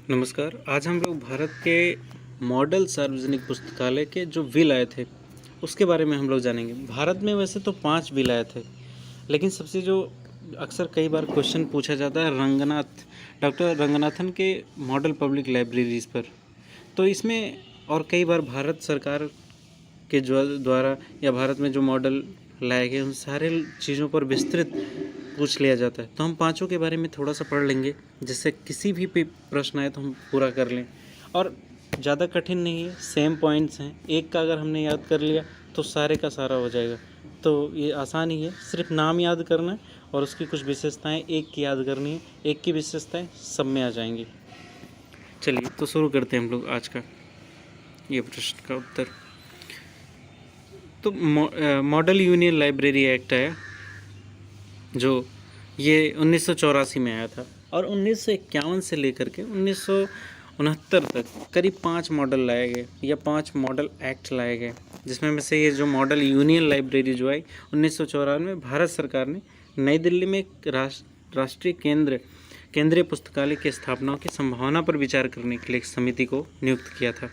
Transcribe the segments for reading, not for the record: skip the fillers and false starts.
नमस्कार। आज हम लोग भारत के मॉडल सार्वजनिक पुस्तकालय के जो विल आए थे उसके बारे में हम लोग जानेंगे। भारत में वैसे तो 5 विल आए थे, लेकिन सबसे जो अक्सर कई बार क्वेश्चन पूछा जाता है डॉक्टर रंगनाथन के मॉडल पब्लिक लाइब्रेरीज़ पर। तो इसमें और कई बार भारत सरकार के द्वारा या भारत में जो मॉडल लाए गए उन सारे चीज़ों पर विस्तृत पूछ लिया जाता है। तो हम पांचों के बारे में थोड़ा सा पढ़ लेंगे, जिससे किसी भी प्रश्न आए तो हम पूरा कर लें। और ज़्यादा कठिन नहीं है, सेम पॉइंट्स हैं। एक का अगर हमने याद कर लिया तो सारे का सारा हो जाएगा। तो ये आसान ही है, सिर्फ नाम याद करना है और उसकी कुछ विशेषताएं एक की याद करनी है। एक की विशेषताएं सब में आ जाएंगी। चलिए तो शुरू करते हैं हम लोग आज का ये प्रश्न का उत्तर। तो मॉडल यूनियन लाइब्रेरी एक्ट आया, जो ये 1984 में आया था, और 1951 से लेकर के 1969 तक करीब 5 मॉडल लाए गए या 5 मॉडल एक्ट लाए गए, जिसमें में से ये जो मॉडल यूनियन लाइब्रेरी जो आई 1994 में, भारत सरकार ने नई दिल्ली में एक राष्ट्रीय केंद्रीय पुस्तकालय की स्थापना की संभावना पर विचार करने के लिए एक समिति को नियुक्त किया था।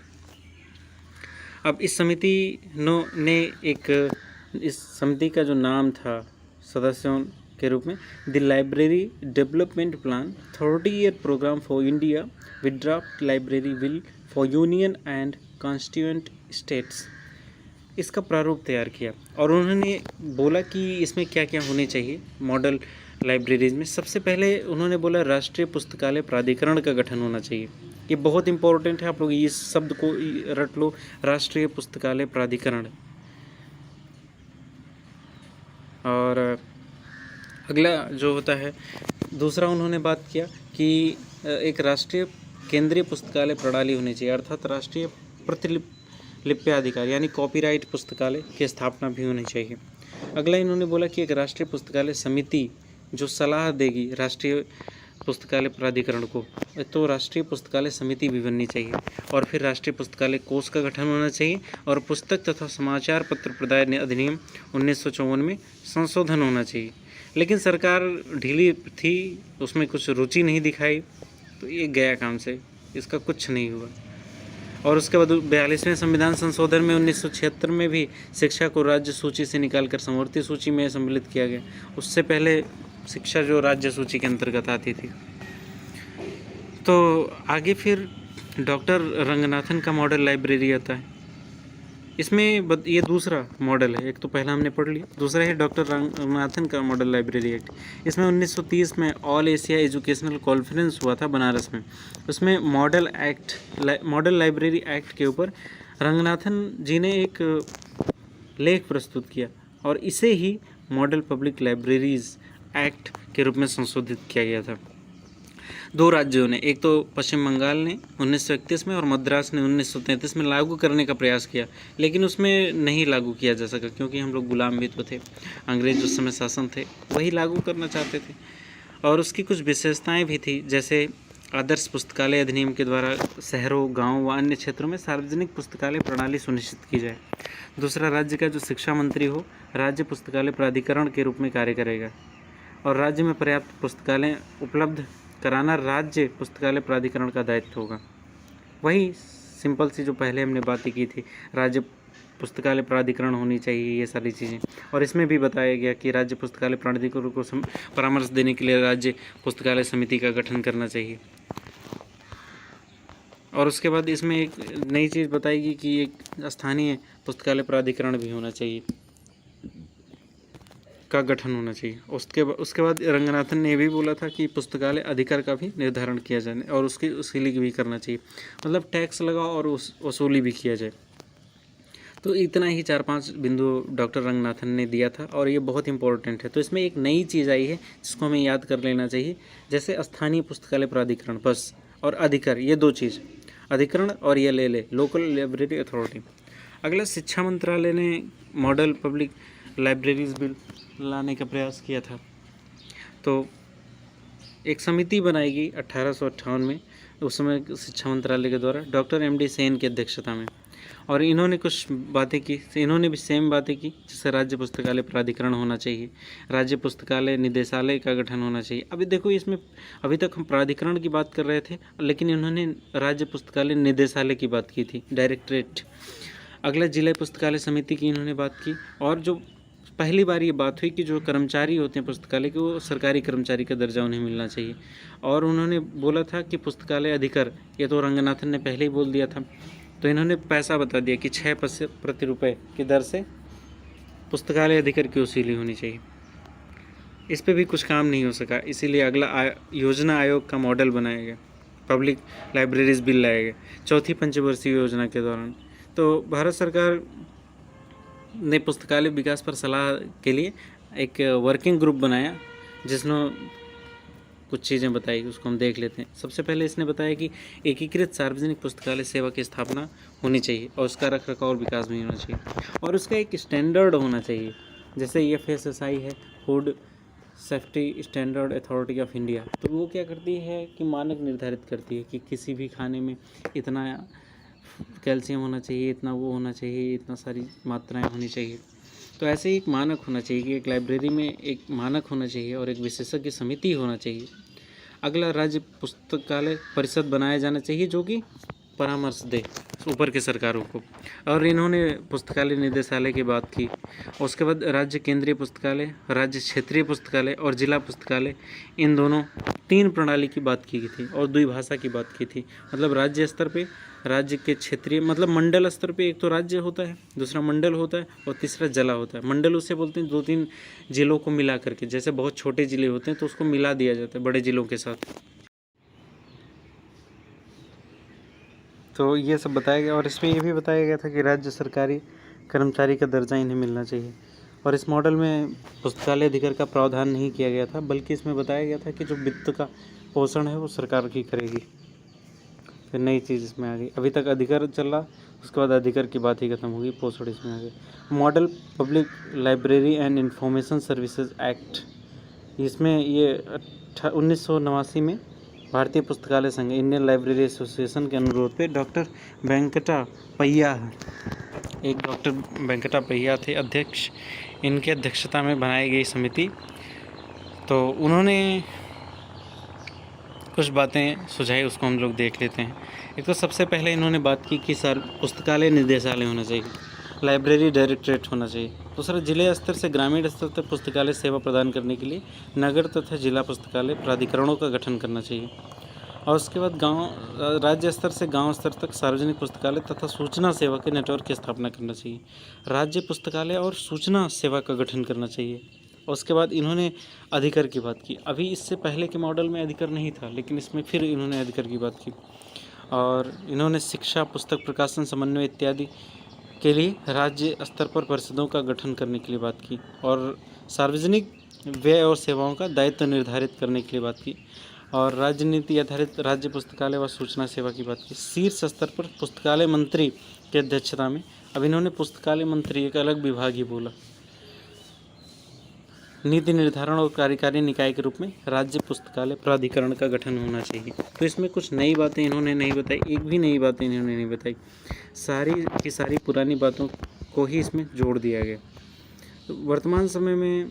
अब इस समिति का जो नाम था सदस्यों के रूप में, the library development plan 30-year programme for India with draft library bill for union and constituent states, इसका प्रारूप तैयार किया। और उन्होंने बोला कि इसमें क्या क्या होने चाहिए मॉडल लाइब्रेरीज में। सबसे पहले उन्होंने बोला राष्ट्रीय पुस्तकालय प्राधिकरण का गठन होना चाहिए। ये बहुत इंपॉर्टेंट है, आप लोग इस शब्द को रट लो, राष्ट्रीय पुस्तकालय प्राधिकरण। और अगला जो होता है, दूसरा उन्होंने बात किया कि एक राष्ट्रीय केंद्रीय पुस्तकालय प्रणाली होनी चाहिए, अर्थात राष्ट्रीय प्रतिलिप्याधिकार यानी कॉपीराइट पुस्तकालय की स्थापना भी होनी चाहिए। अगला इन्होंने बोला कि एक राष्ट्रीय पुस्तकालय समिति जो सलाह देगी राष्ट्रीय पुस्तकालय प्राधिकरण को, तो राष्ट्रीय पुस्तकालय समिति भी बननी चाहिए। और फिर राष्ट्रीय पुस्तकालय कोष का गठन होना चाहिए, और पुस्तक तथा समाचार पत्र प्रदाय अधिनियम 1954 में संशोधन होना चाहिए। लेकिन सरकार ढीली थी, उसमें कुछ रुचि नहीं दिखाई, तो ये गया काम से, इसका कुछ नहीं हुआ। और उसके बाद 42वें संविधान संशोधन में 1976 में भी शिक्षा को राज्य सूची से निकालकर समवर्ती सूची में सम्मिलित किया गया। उससे पहले शिक्षा जो राज्य सूची के अंतर्गत आती थी। तो आगे फिर डॉक्टर रंगनाथन का मॉडल लाइब्रेरी आता है। इसमें ये दूसरा मॉडल है, एक तो पहला हमने पढ़ लिया, दूसरा है डॉक्टर रंगनाथन का मॉडल लाइब्रेरी एक्ट। इसमें 1930 में ऑल एशिया एजुकेशनल कॉन्फ्रेंस हुआ था बनारस में। उसमें मॉडल लाइब्रेरी एक्ट के ऊपर रंगनाथन जी ने एक लेख प्रस्तुत किया, और इसे ही मॉडल पब्लिक लाइब्रेरीज एक्ट के रूप में संशोधित किया गया था। 2 राज्यों ने, एक तो पश्चिम बंगाल ने 1931 में और मद्रास ने 1933 में लागू करने का प्रयास किया, लेकिन उसमें नहीं लागू किया जा सका, क्योंकि हम लोग गुलाम भी तो थे, अंग्रेज उस समय शासन थे, वही लागू करना चाहते थे। और उसकी कुछ विशेषताएं भी थी, जैसे आदर्श पुस्तकालय अधिनियम के द्वारा शहरों, गाँव व अन्य क्षेत्रों में सार्वजनिक पुस्तकालय प्रणाली सुनिश्चित की जाए। दूसरा, राज्य का जो शिक्षा मंत्री हो राज्य पुस्तकालय प्राधिकरण के रूप में कार्य करेगा, और राज्य में पर्याप्त पुस्तकालय उपलब्ध कराना राज्य पुस्तकालय प्राधिकरण का दायित्व होगा। वही सिंपल सी जो पहले हमने बातें की थी, राज्य पुस्तकालय प्राधिकरण होनी चाहिए, ये सारी चीज़ें। और इसमें भी बताया गया कि राज्य पुस्तकालय प्राधिकरण को परामर्श देने के लिए राज्य पुस्तकालय समिति का गठन करना चाहिए। और उसके बाद इसमें एक नई चीज़ बताएगी कि एक स्थानीय पुस्तकालय प्राधिकरण भी होना चाहिए, का गठन होना चाहिए। उसके बाद रंगनाथन ने भी बोला था कि पुस्तकालय अधिकार का भी निर्धारण किया जाए, और उसके लिए भी करना चाहिए, मतलब टैक्स लगाओ और वसूली भी किया जाए। तो इतना ही 4-5 बिंदु डॉक्टर रंगनाथन ने दिया था, और ये बहुत इंपॉर्टेंट है। तो इसमें एक नई चीज़ आई है जिसको हमें याद कर लेना चाहिए, जैसे स्थानीय पुस्तकालय प्राधिकरण बस, और अधिकार, ये 2 चीज़, अधिकरण और ये ले लोकल लाइब्रेरी अथॉरिटी। अगला, शिक्षा मंत्रालय ने मॉडल पब्लिक लाइब्रेरीज बिल लाने का प्रयास किया था। तो एक समिति बनाई गई 1858 में, उस समय शिक्षा मंत्रालय के द्वारा डॉक्टर M.D. सेन की अध्यक्षता में, और इन्होंने कुछ बातें की, इन्होंने भी सेम बातें की, जैसे राज्य पुस्तकालय प्राधिकरण होना चाहिए, राज्य पुस्तकालय निदेशालय का गठन होना चाहिए। अभी देखो इसमें अभी तक हम प्राधिकरण की बात कर रहे थे, लेकिन इन्होंने राज्य पुस्तकालय निदेशालय की बात की थी, डायरेक्टरेट। अगला जिला पुस्तकालय समिति की इन्होंने बात की, और जो पहली बार ये बात हुई कि जो कर्मचारी होते हैं पुस्तकालय के, वो सरकारी कर्मचारी का दर्जा उन्हें मिलना चाहिए। और उन्होंने बोला था कि पुस्तकालय अधिकार, ये तो रंगनाथन ने पहले ही बोल दिया था, तो इन्होंने पैसा बता दिया कि 6 प्रति रुपये की दर से पुस्तकालय अधिकार की वसूली होनी चाहिए। इस पे भी कुछ काम नहीं हो सका, इसीलिए अगला योजना आयोग का मॉडल बनाया गया, पब्लिक लाइब्रेरीज बिल लाया गया चौथी पंचवर्षीय योजना के दौरान। तो भारत सरकार ने पुस्तकालय विकास पर सलाह के लिए एक वर्किंग ग्रुप बनाया, जिसमें कुछ चीज़ें बताई, उसको हम देख लेते हैं। सबसे पहले इसने बताया कि एकीकृत सार्वजनिक पुस्तकालय सेवा की स्थापना होनी चाहिए, और उसका रख रखाव और विकास भी होना चाहिए, और उसका एक स्टैंडर्ड होना चाहिए, जैसे FSSAI है, food safety standard authority of India. तो वो क्या करती है कि मानक निर्धारित करती है कि किसी भी खाने में इतना कैल्शियम होना चाहिए, इतना वो होना चाहिए, इतना सारी मात्राएं होनी चाहिए। तो ऐसे ही एक मानक होना चाहिए कि एक लाइब्रेरी में एक मानक होना चाहिए और एक विशेषज्ञ समिति होना चाहिए। अगला, राज्य पुस्तकालय परिषद बनाया जाना चाहिए, जो कि परामर्श दे ऊपर के सरकारों को। और इन्होंने पुस्तकालय निदेशालय की बात की। उसके बाद राज्य केंद्रीय पुस्तकालय, राज्य क्षेत्रीय पुस्तकालय और जिला पुस्तकालय, इन दोनों 3 प्रणाली की बात की गई थी, और द्विभाषा की बात की थी। मतलब राज्य स्तर पे, राज्य के क्षेत्रीय, मतलब मंडल स्तर पे एक तो राज्य होता है, दूसरा मंडल होता है, और तीसरा जिला होता है। मंडल उसे बोलते हैं 2-3 जिलों को मिला करके, जैसे बहुत छोटे जिले होते हैं तो उसको मिला दिया जाता है बड़े जिलों के साथ। तो ये सब बताया गया, और इसमें ये भी बताया गया था कि राज्य सरकारी कर्मचारी का दर्जा इन्हें मिलना चाहिए। और इस मॉडल में पुस्तकालय अधिकार का प्रावधान नहीं किया गया था, बल्कि इसमें बताया गया था कि जो वित्त का पोषण है वो सरकार ही करेगी। फिर नई चीज़ इसमें आ गई, अभी तक अधिकार चल रहा, उसके बाद अधिकार की बात ही खत्म होगी, पोषण इसमें आ गया। Model public library and information services act, इसमें ये 1989 में भारतीय पुस्तकालय संघ, इंडियन लाइब्रेरी एसोसिएशन के अनुरोध पे डॉक्टर वेंकटप्पय्या, एक डॉक्टर वेंकटप्पय्या थे अध्यक्ष, इनके अध्यक्षता में बनाई गई समिति। तो उन्होंने कुछ बातें सुझाई, उसको हम लोग देख लेते हैं। एक तो सबसे पहले इन्होंने बात की कि पुस्तकालय निदेशालय होना चाहिए, लाइब्रेरी डायरेक्टरेट होना चाहिए। दूसरा, जिले स्तर से ग्रामीण स्तर तक पुस्तकालय सेवा प्रदान करने के लिए नगर तथा जिला पुस्तकालय प्राधिकरणों का गठन करना चाहिए। और उसके बाद राज्य स्तर से गांव स्तर तक सार्वजनिक पुस्तकालय तथा सूचना सेवा के नेटवर्क की स्थापना करना चाहिए। राज्य पुस्तकालय और सूचना सेवा का गठन करना चाहिए। और उसके बाद इन्होंने अधिकार की बात की। अभी इससे पहले के मॉडल में अधिकार नहीं था, लेकिन इसमें फिर इन्होंने अधिकार की बात की। और इन्होंने शिक्षा, पुस्तक प्रकाशन, समन्वय इत्यादि के लिए राज्य स्तर पर परिषदों का गठन करने के लिए बात की। और सार्वजनिक व्यय और सेवाओं का दायित्व निर्धारित करने के लिए बात की। और राजनीति आधारित राज्य पुस्तकालय व सूचना सेवा की बात की। शीर्ष स्तर पर पुस्तकालय मंत्री की अध्यक्षता में, अब इन्होंने पुस्तकालय मंत्री एक अलग विभाग ही बोला। नीति निर्धारण और कार्यकारी निकाय के रूप में राज्य पुस्तकालय प्राधिकरण का गठन होना चाहिए। तो इसमें कुछ नई बातें इन्होंने नहीं बताई, एक भी नई बातें इन्होंने नहीं बताई, सारी की सारी पुरानी बातों को ही इसमें जोड़ दिया गया। तो वर्तमान समय में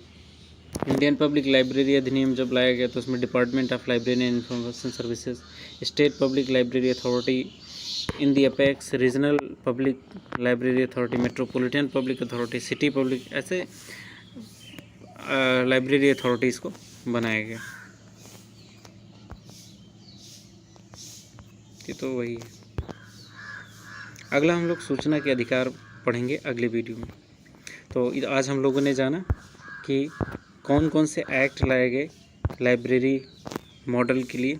इंडियन पब्लिक लाइब्रेरी अधिनियम जब लाया गया तो उसमें department of library and information services, state public library authority in the apex, regional public library authority, metropolitan public authority, city public, ऐसे लाइब्रेरी अथॉरिटीज़ को बनाया गया। ये तो वही है। अगला हम लोग सूचना के अधिकार पढ़ेंगे अगले वीडियो में। तो आज हम लोगों ने जाना कि कौन कौन से एक्ट लाए गए लाइब्रेरी मॉडल के लिए,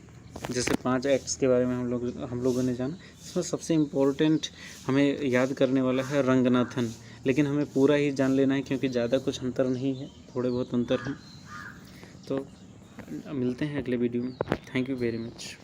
जैसे 5 एक्ट्स के बारे में हम लोगों ने जाना। इसमें सबसे इम्पोर्टेंट हमें याद करने वाला है रंगनाथन, लेकिन हमें पूरा ही जान लेना है क्योंकि ज़्यादा कुछ अंतर नहीं है, थोड़े बहुत अंतर हैं। तो मिलते हैं अगले वीडियो में। Thank you very much.